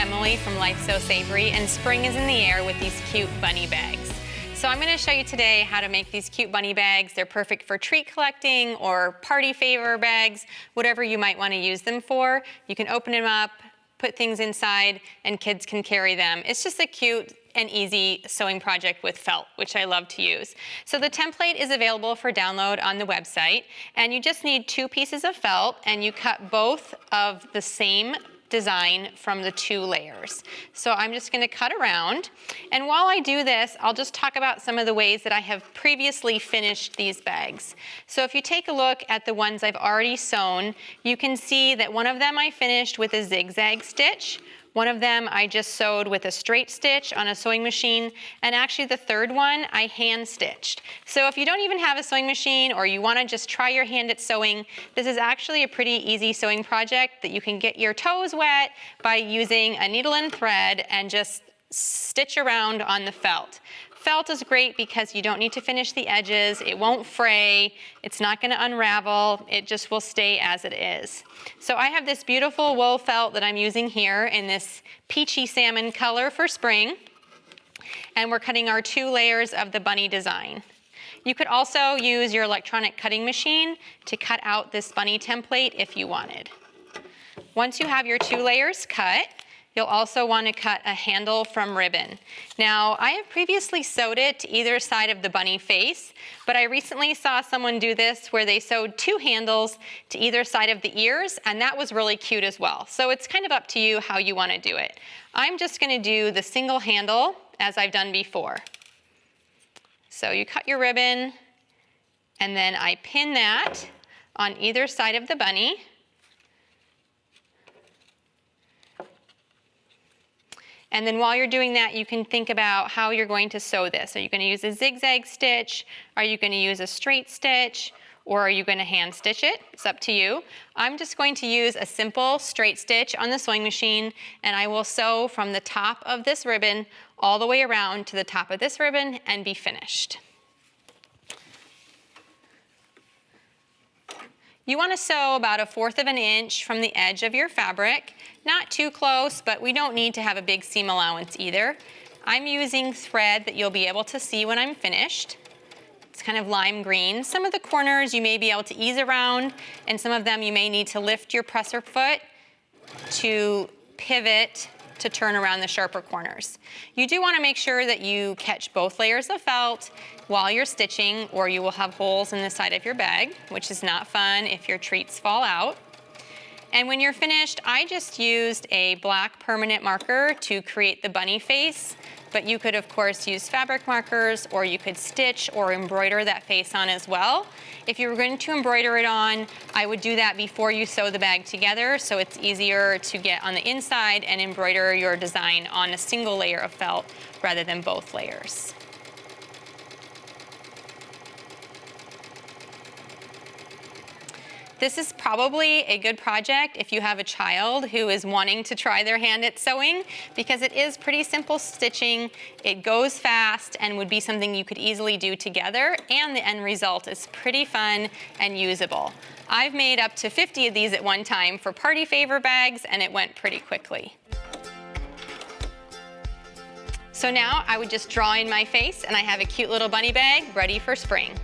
Emily from Life So Savory, and spring is in the air with these cute bunny bags. So I'm going to show you today how to make these cute bunny bags. They're perfect for treat collecting or party favor bags, whatever you might want to use them for. You can open them up, put things inside, and kids can carry them. It's just a cute and easy sewing project with felt, which I love to use. So the template is available for download on the website, and you just need 2 pieces of felt, and you cut both of the same design from the 2 layers. So I'm just going to cut around, and while I do this, I'll just talk about some of the ways that I have previously finished these bags. So if you take a look at the ones I've already sewn, you can see that one of them I finished with a zigzag stitch. One of them I just sewed with a straight stitch on a sewing machine, and actually the third one I hand stitched. So if you don't even have a sewing machine or you want to just try your hand at sewing, this is actually a pretty easy sewing project that you can get your toes wet by using a needle and thread and just stitch around on the felt. Felt is great because you don't need to finish the edges, it won't fray, it's not going to unravel, it just will stay as it is. So I have this beautiful wool felt that I'm using here in this peachy salmon color for spring, and we're cutting our 2 layers of the bunny design. You could also use your electronic cutting machine to cut out this bunny template if you wanted. Once you have your 2 layers cut, you'll also want to cut a handle from ribbon. Now, I have previously sewed it to either side of the bunny face, but I recently saw someone do this where they sewed 2 handles to either side of the ears, and that was really cute as well. So it's kind of up to you how you want to do it. I'm just going to do the single handle as I've done before. So you cut your ribbon, and then I pin that on either side of the bunny. And then while you're doing that, you can think about how you're going to sew this. Are you going to use a zigzag stitch? Are you going to use a straight stitch? Or are you going to hand stitch it? It's up to you. I'm just going to use a simple straight stitch on the sewing machine, and I will sew from the top of this ribbon all the way around to the top of this ribbon and be finished. You want to sew about 1/4 of an inch from the edge of your fabric. Not too close, but we don't need to have a big seam allowance either. I'm using thread that you'll be able to see when I'm finished. It's kind of lime green. Some of the corners you may be able to ease around, and some of them you may need to lift your presser foot to pivot to turn around the sharper corners. You do want to make sure that you catch both layers of felt while you're stitching, or you will have holes in the side of your bag, which is not fun if your treats fall out. And when you're finished, I just used a black permanent marker to create the bunny face, but you could of course use fabric markers, or you could stitch or embroider that face on as well. If you were going to embroider it on, I would do that before you sew the bag together, so it's easier to get on the inside and embroider your design on a single layer of felt rather than both layers. This is probably a good project if you have a child who is wanting to try their hand at sewing, because it is pretty simple stitching, it goes fast, and would be something you could easily do together, and the end result is pretty fun and usable. I've made up to 50 of these at one time for party favor bags, and it went pretty quickly. So now I would just draw in my face, and I have a cute little bunny bag ready for spring.